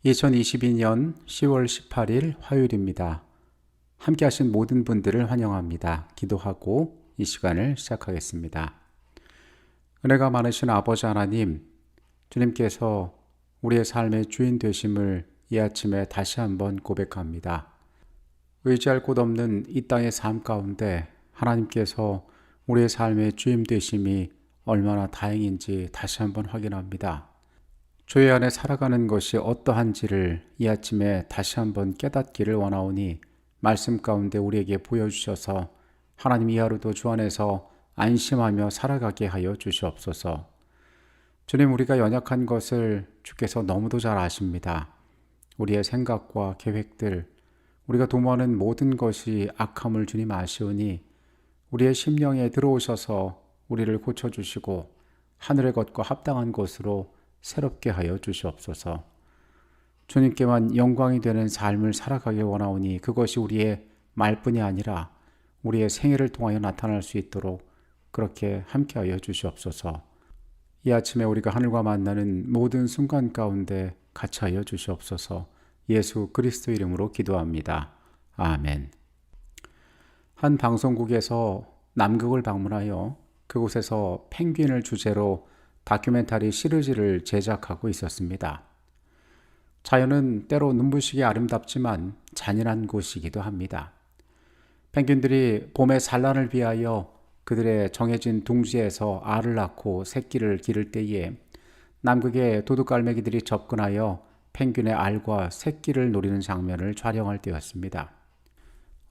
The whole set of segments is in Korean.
2022년 10월 18일 화요일입니다. 함께 하신 모든 분들을 환영합니다. 기도하고 이 시간을 시작하겠습니다. 은혜가 많으신 아버지 하나님, 주님께서 우리의 삶의 주인 되심을 이 아침에 다시 한번 고백합니다. 의지할 곳 없는 이 땅의 삶 가운데 하나님께서 우리의 삶의 주인 되심이 얼마나 다행인지 다시 한번 확인합니다. 주의 안에 살아가는 것이 어떠한지를 이 아침에 다시 한번 깨닫기를 원하오니 말씀 가운데 우리에게 보여주셔서 하나님 이 하루도 주 안에서 안심하며 살아가게 하여 주시옵소서. 주님, 우리가 연약한 것을 주께서 너무도 잘 아십니다. 우리의 생각과 계획들, 우리가 도모하는 모든 것이 악함을 주님 아시오니 우리의 심령에 들어오셔서 우리를 고쳐주시고 하늘의 것과 합당한 것으로 새롭게 하여 주시옵소서. 주님께만 영광이 되는 삶을 살아가길 원하오니 그것이 우리의 말뿐이 아니라 우리의 생애를 통하여 나타날 수 있도록 그렇게 함께하여 주시옵소서. 이 아침에 우리가 하늘과 만나는 모든 순간 가운데 같이 하여 주시옵소서. 예수 그리스도 이름으로 기도합니다. 아멘. 한 방송국에서 남극을 방문하여 그곳에서 펭귄을 주제로 다큐멘터리 시리즈를 제작하고 있었습니다. 자연은 때로 눈부시게 아름답지만 잔인한 곳이기도 합니다. 펭귄들이 봄의 산란을 위하여 그들의 정해진 둥지에서 알을 낳고 새끼를 기를 때에 남극의 도둑갈매기들이 접근하여 펭귄의 알과 새끼를 노리는 장면을 촬영할 때였습니다.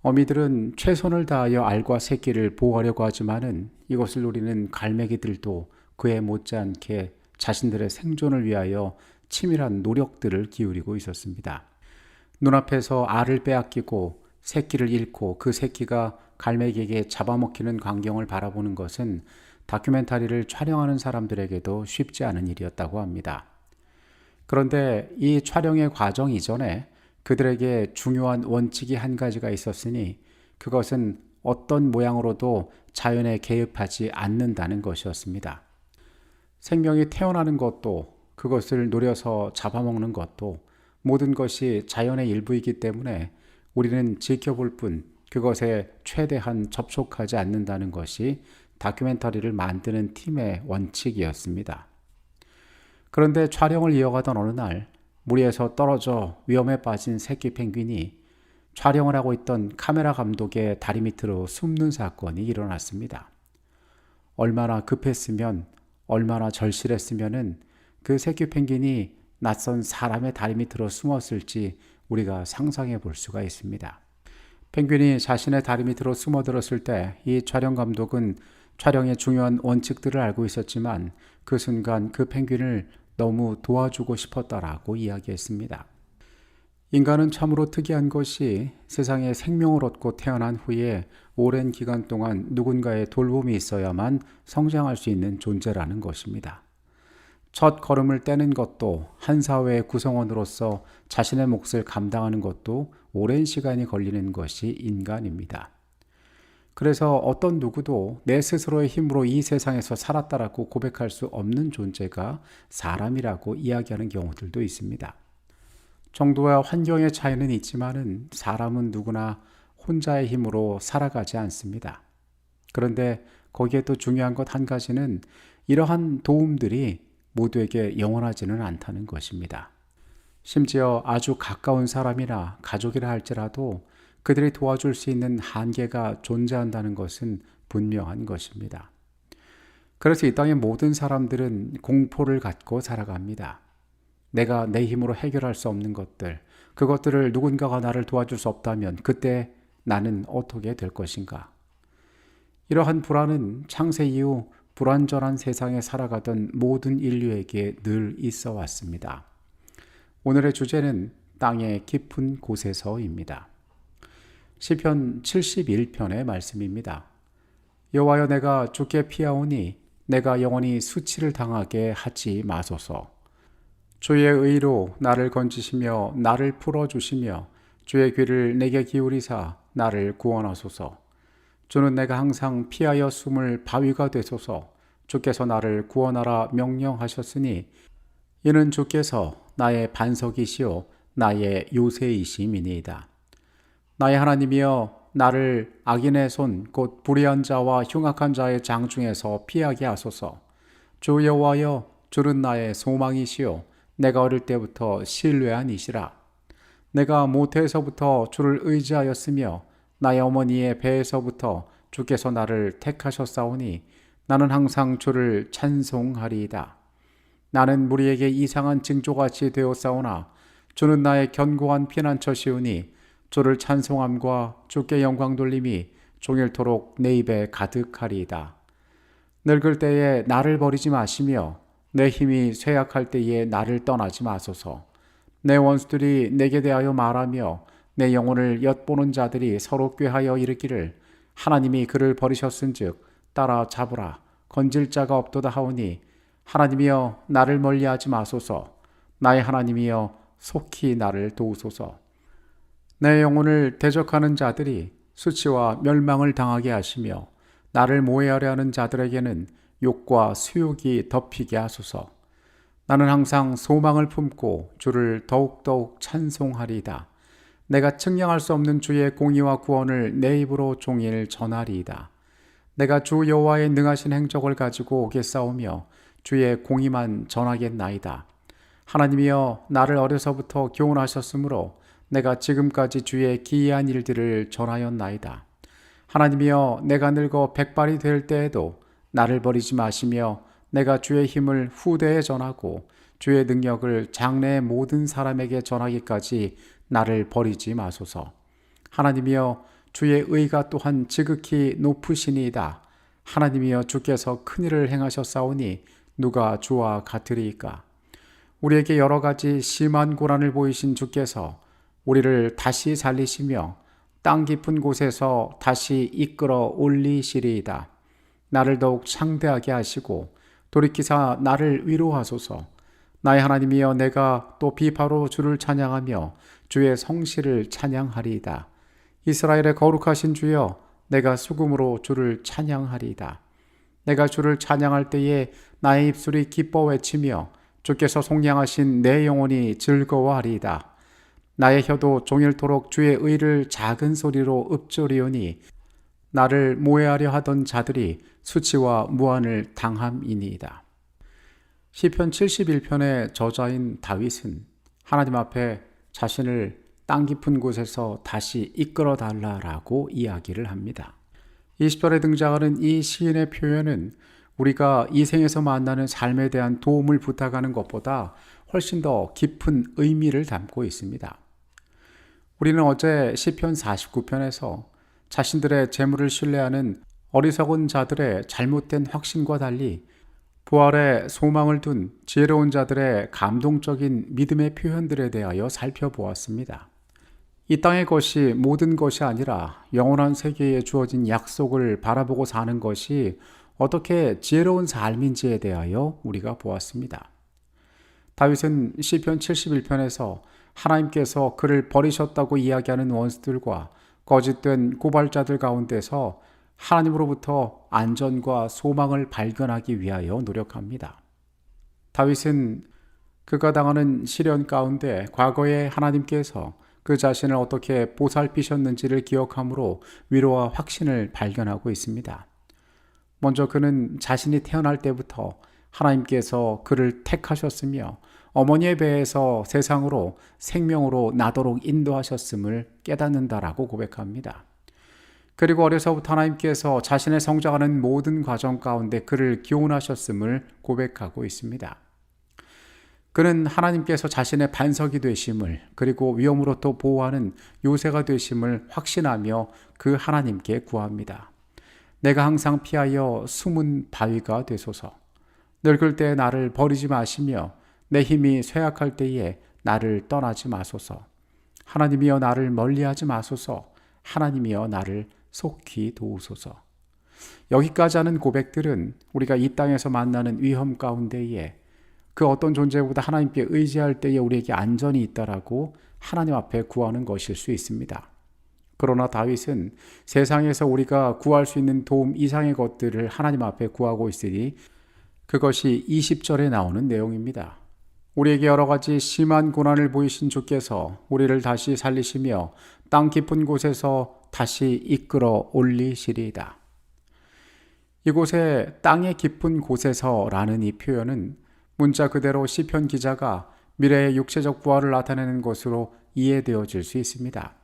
어미들은 최선을 다하여 알과 새끼를 보호하려고 하지만은 이것을 노리는 갈매기들도 그에 못지않게 자신들의 생존을 위하여 치밀한 노력들을 기울이고 있었습니다. 눈앞에서 알을 빼앗기고 새끼를 잃고 그 새끼가 갈매기에게 잡아먹히는 광경을 바라보는 것은 다큐멘터리를 촬영하는 사람들에게도 쉽지 않은 일이었다고 합니다. 그런데 이 촬영의 과정 이전에 그들에게 중요한 원칙이 한 가지가 있었으니 그것은 어떤 모양으로도 자연에 개입하지 않는다는 것이었습니다. 생명이 태어나는 것도 그것을 노려서 잡아먹는 것도 모든 것이 자연의 일부이기 때문에 우리는 지켜볼 뿐 그것에 최대한 접촉하지 않는다는 것이 다큐멘터리를 만드는 팀의 원칙이었습니다. 그런데 촬영을 이어가던 어느 날 무리에서 떨어져 위험에 빠진 새끼 펭귄이 촬영을 하고 있던 카메라 감독의 다리 밑으로 숨는 사건이 일어났습니다. 얼마나 급했으면 얼마나 절실했으면은 그 새끼 펭귄이 낯선 사람의 다리 밑으로 숨었을지 우리가 상상해 볼 수가 있습니다. 펭귄이 자신의 다리 밑으로 숨어들었을 때 이 촬영 감독은 촬영의 중요한 원칙들을 알고 있었지만 그 순간 그 펭귄을 너무 도와주고 싶었다라고 이야기했습니다. 인간은 참으로 특이한 것이 세상에 생명을 얻고 태어난 후에 오랜 기간 동안 누군가의 돌봄이 있어야만 성장할 수 있는 존재라는 것입니다. 첫 걸음을 떼는 것도 한 사회의 구성원으로서 자신의 몫을 감당하는 것도 오랜 시간이 걸리는 것이 인간입니다. 그래서 어떤 누구도 내 스스로의 힘으로 이 세상에서 살았다라고 고백할 수 없는 존재가 사람이라고 이야기하는 경우들도 있습니다. 정도와 환경의 차이는 있지만은 사람은 누구나 혼자의 힘으로 살아가지 않습니다. 그런데 거기에 또 중요한 것 한 가지는 이러한 도움들이 모두에게 영원하지는 않다는 것입니다. 심지어 아주 가까운 사람이나 가족이라 할지라도 그들이 도와줄 수 있는 한계가 존재한다는 것은 분명한 것입니다. 그래서 이 땅의 모든 사람들은 공포를 갖고 살아갑니다. 내가 내 힘으로 해결할 수 없는 것들, 그것들을 누군가가 나를 도와줄 수 없다면 그때 나는 어떻게 될 것인가? 이러한 불안은 창세 이후 불완전한 세상에 살아가던 모든 인류에게 늘 있어 왔습니다. 오늘의 주제는 땅의 깊은 곳에서입니다. 시편 71편의 말씀입니다. 여호와여, 내가 주께 피하오니 내가 영원히 수치를 당하게 하지 마소서. 주의 의로 나를 건지시며 나를 풀어주시며 주의 귀를 내게 기울이사 나를 구원하소서. 주는 내가 항상 피하여 숨을 바위가 되소서. 주께서 나를 구원하라 명령하셨으니 이는 주께서 나의 반석이시오 나의 요새이심이니이다. 나의 하나님이여 나를 악인의 손 곧 불의한 자와 흉악한 자의 장중에서 피하게 하소서. 주 여호와여 주는 나의 소망이시오 내가 어릴 때부터 신뢰한 이시라. 내가 모태에서부터 주를 의지하였으며 나의 어머니의 배에서부터 주께서 나를 택하셨사오니 나는 항상 주를 찬송하리이다. 나는 무리에게 이상한 징조같이 되었사오나 주는 나의 견고한 피난처시오니 주를 찬송함과 주께 영광 돌림이 종일토록 내 입에 가득하리이다. 늙을 때에 나를 버리지 마시며 내 힘이 쇠약할 때에 나를 떠나지 마소서. 내 원수들이 내게 대하여 말하며 내 영혼을 엿보는 자들이 서로 꾀하여 이르기를 하나님이 그를 버리셨은즉 따라 잡으라 건질 자가 없도다 하오니 하나님이여 나를 멀리하지 마소서. 나의 하나님이여 속히 나를 도우소서. 내 영혼을 대적하는 자들이 수치와 멸망을 당하게 하시며 나를 모해하려 하는 자들에게는 욕과 수욕이 덮이게 하소서. 나는 항상 소망을 품고 주를 더욱더욱 찬송하리이다. 내가 측량할 수 없는 주의 공의와 구원을 내 입으로 종일 전하리이다. 내가 주 여호와의 능하신 행적을 가지고 오겠사오며 주의 공의만 전하겠나이다. 하나님이여 나를 어려서부터 교훈하셨으므로 내가 지금까지 주의 기이한 일들을 전하였나이다. 하나님이여 내가 늙어 백발이 될 때에도 나를 버리지 마시며 내가 주의 힘을 후대에 전하고 주의 능력을 장래의 모든 사람에게 전하기까지 나를 버리지 마소서. 하나님이여 주의 의가 또한 지극히 높으시니이다. 하나님이여 주께서 큰일을 행하셨사오니 누가 주와 같으리이까. 우리에게 여러 가지 심한 고난을 보이신 주께서 우리를 다시 살리시며 땅 깊은 곳에서 다시 이끌어 올리시리이다. 나를 더욱 창대하게 하시고 돌이키사 나를 위로하소서. 나의 하나님이여 내가 또 비파로 주를 찬양하며 주의 성실을 찬양하리이다. 이스라엘의 거룩하신 주여 내가 수금으로 주를 찬양하리이다. 내가 주를 찬양할 때에 나의 입술이 기뻐 외치며 주께서 속량하신 내 영혼이 즐거워하리이다. 나의 혀도 종일토록 주의 의를 작은 소리로 읊조리오니 나를 모해하려 하던 자들이 수치와 무한을 당함이니이다. 시편 71편의 저자인 다윗은 하나님 앞에 자신을 땅 깊은 곳에서 다시 이끌어 달라라고 이야기를 합니다. 20절에 등장하는 이 시인의 표현은 우리가 이 생에서 만나는 삶에 대한 도움을 부탁하는 것보다 훨씬 더 깊은 의미를 담고 있습니다. 우리는 어제 시편 49편에서 자신들의 재물을 신뢰하는 어리석은 자들의 잘못된 확신과 달리 부활에 소망을 둔 지혜로운 자들의 감동적인 믿음의 표현들에 대하여 살펴보았습니다. 이 땅의 것이 모든 것이 아니라 영원한 세계에 주어진 약속을 바라보고 사는 것이 어떻게 지혜로운 삶인지에 대하여 우리가 보았습니다. 다윗은 시편 71편에서 하나님께서 그를 버리셨다고 이야기하는 원수들과 거짓된 고발자들 가운데서 하나님으로부터 안전과 소망을 발견하기 위하여 노력합니다. 다윗은 그가 당하는 시련 가운데 과거에 하나님께서 그 자신을 어떻게 보살피셨는지를 기억함으로 위로와 확신을 발견하고 있습니다. 먼저 그는 자신이 태어날 때부터 하나님께서 그를 택하셨으며 어머니의 배에서 세상으로 생명으로 나도록 인도하셨음을 깨닫는다라고 고백합니다. 그리고 어려서부터 하나님께서 자신의 성장하는 모든 과정 가운데 그를 교훈하셨음을 고백하고 있습니다. 그는 하나님께서 자신의 반석이 되심을 그리고 위험으로부터 보호하는 요새가 되심을 확신하며 그 하나님께 구합니다. 내가 항상 피하여 숨은 바위가 되소서. 늙을 때 나를 버리지 마시며 내 힘이 쇠약할 때에 나를 떠나지 마소서. 하나님이여 나를 멀리하지 마소서. 하나님이여 나를 속히 도우소서. 여기까지 하는 고백들은 우리가 이 땅에서 만나는 위험 가운데에 그 어떤 존재보다 하나님께 의지할 때에 우리에게 안전이 있다라고 하나님 앞에 구하는 것일 수 있습니다. 그러나 다윗은 세상에서 우리가 구할 수 있는 도움 이상의 것들을 하나님 앞에 구하고 있으니 그것이 20절에 나오는 내용입니다. 우리에게 여러 가지 심한 고난을 보이신 주께서 우리를 다시 살리시며 땅 깊은 곳에서 다시 이끌어 올리시리이다. 이곳에 땅의 깊은 곳에서라는 이 표현은 문자 그대로 시편 기자가 미래의 육체적 부활을 나타내는 것으로 이해되어질 수 있습니다.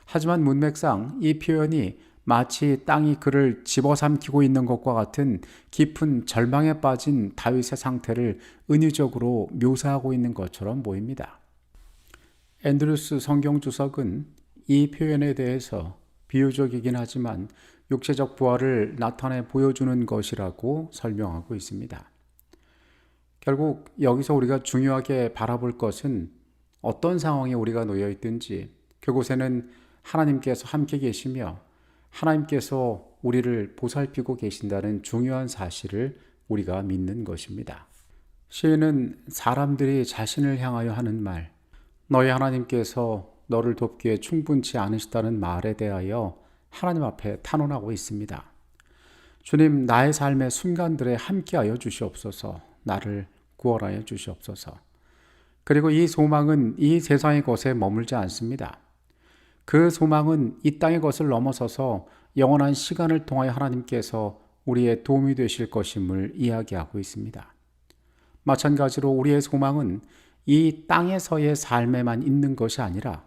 하지만 문맥상 이 표현이 마치 땅이 그를 집어삼키고 있는 것과 같은 깊은 절망에 빠진 다윗의 상태를 은유적으로 묘사하고 있는 것처럼 보입니다. 앤드루스 성경주석은 이 표현에 대해서 비유적이긴 하지만 육체적 부활을 나타내 보여주는 것이라고 설명하고 있습니다. 결국 여기서 우리가 중요하게 바라볼 것은 어떤 상황에 우리가 놓여 있든지 그곳에는 하나님께서 함께 계시며 하나님께서 우리를 보살피고 계신다는 중요한 사실을 우리가 믿는 것입니다. 시인은 사람들이 자신을 향하여 하는 말, 너희 하나님께서 너를 돕기에 충분치 않으시다는 말에 대하여 하나님 앞에 탄원하고 있습니다. 주님, 나의 삶의 순간들에 함께하여 주시옵소서. 나를 구원하여 주시옵소서. 그리고 이 소망은 이 세상의 것에 머물지 않습니다. 그 소망은 이 땅의 것을 넘어서서 영원한 시간을 통하여 하나님께서 우리의 도움이 되실 것임을 이야기하고 있습니다. 마찬가지로 우리의 소망은 이 땅에서의 삶에만 있는 것이 아니라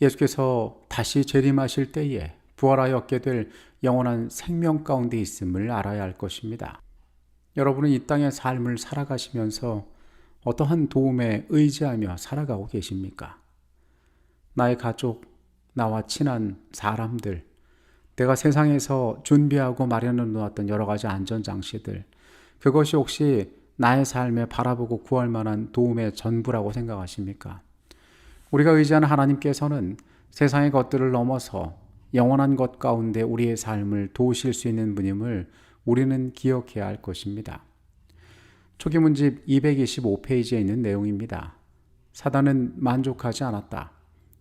예수께서 다시 재림하실 때에 부활하여 얻게 될 영원한 생명 가운데 있음을 알아야 할 것입니다. 여러분은 이 땅의 삶을 살아가시면서 어떠한 도움에 의지하며 살아가고 계십니까? 나의 가족, 나와 친한 사람들, 내가 세상에서 준비하고 마련해 놓았던 여러 가지 안전장치들, 그것이 혹시 나의 삶에 바라보고 구할 만한 도움의 전부라고 생각하십니까? 우리가 의지하는 하나님께서는 세상의 것들을 넘어서 영원한 것 가운데 우리의 삶을 도우실 수 있는 분임을 우리는 기억해야 할 것입니다. 초기문집 225페이지에 있는 내용입니다. 사단은 만족하지 않았다.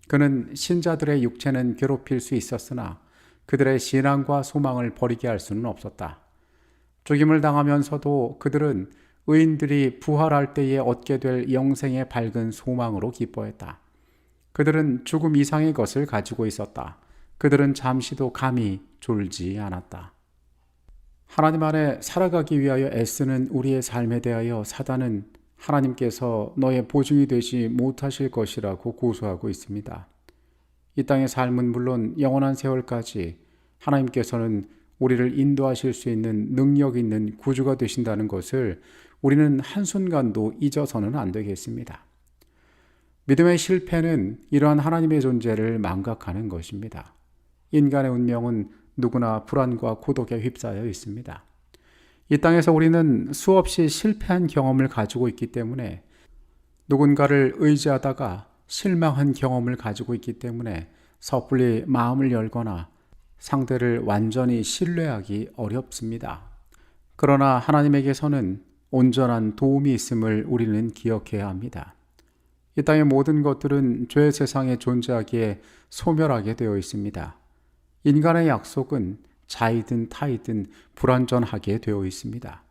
그는 신자들의 육체는 괴롭힐 수 있었으나 그들의 신앙과 소망을 버리게 할 수는 없었다. 죽임을 당하면서도 그들은 의인들이 부활할 때에 얻게 될 영생의 밝은 소망으로 기뻐했다. 그들은 죽음 이상의 것을 가지고 있었다. 그들은 잠시도 감히 졸지 않았다. 하나님 안에 살아가기 위하여 애쓰는 우리의 삶에 대하여 사단은 하나님께서 너의 보증이 되지 못하실 것이라고 고소하고 있습니다. 이 땅의 삶은 물론 영원한 세월까지 하나님께서는 우리를 인도하실 수 있는 능력 있는 구주가 되신다는 것을 우리는 한순간도 잊어서는 안 되겠습니다. 믿음의 실패는 이러한 하나님의 존재를 망각하는 것입니다. 인간의 운명은 누구나 불안과 고독에 휩싸여 있습니다. 이 땅에서 우리는 수없이 실패한 경험을 가지고 있기 때문에 누군가를 의지하다가 실망한 경험을 가지고 있기 때문에 섣불리 마음을 열거나 상대를 완전히 신뢰하기 어렵습니다. 그러나 하나님에게서는 온전한 도움이 있음을 우리는 기억해야 합니다. 이 땅의 모든 것들은 죄의 세상에 존재하기에 소멸하게 되어 있습니다. 인간의 약속은 자이든 타이든 불완전하게 되어 있습니다.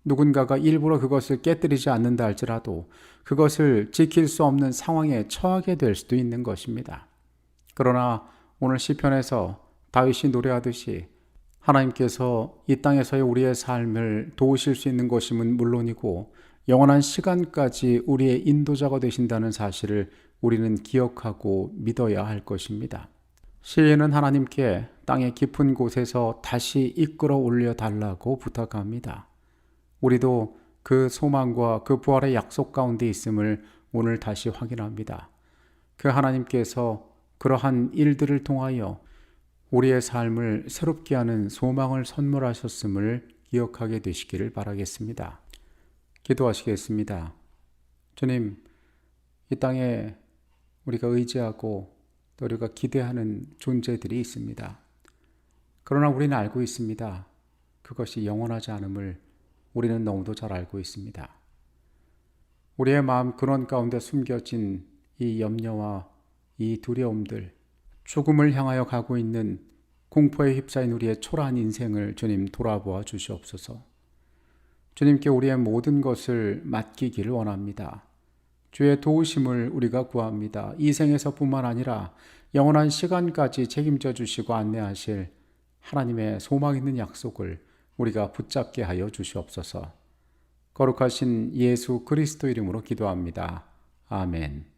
누군가가 일부러 그것을 깨뜨리지 않는다 할지라도 그것을 지킬 수 없는 상황에 처하게 될 수도 있는 것입니다. 그러나 오늘 시편에서 다윗이 노래하듯이 하나님께서 이 땅에서의 우리의 삶을 도우실 수 있는 것임은 물론이고 영원한 시간까지 우리의 인도자가 되신다는 사실을 우리는 기억하고 믿어야 할 것입니다. 시인은 하나님께 땅의 깊은 곳에서 다시 이끌어 올려 달라고 부탁합니다. 우리도 그 소망과 그 부활의 약속 가운데 있음을 오늘 다시 확인합니다. 그 하나님께서 그러한 일들을 통하여 우리의 삶을 새롭게 하는 소망을 선물하셨음을 기억하게 되시기를 바라겠습니다. 기도하시겠습니다. 주님, 이 땅에 우리가 의지하고 또 우리가 기대하는 존재들이 있습니다. 그러나 우리는 알고 있습니다. 그것이 영원하지 않음을 우리는 너무도 잘 알고 있습니다. 우리의 마음 근원 가운데 숨겨진 이 염려와 이 두려움들, 죽음을 향하여 가고 있는 공포에 휩싸인 우리의 초라한 인생을 주님 돌아보아 주시옵소서. 주님께 우리의 모든 것을 맡기기를 원합니다. 주의 도우심을 우리가 구합니다. 이 생에서뿐만 아니라 영원한 시간까지 책임져 주시고 안내하실 하나님의 소망 있는 약속을 우리가 붙잡게 하여 주시옵소서. 거룩하신 예수 그리스도 이름으로 기도합니다. 아멘.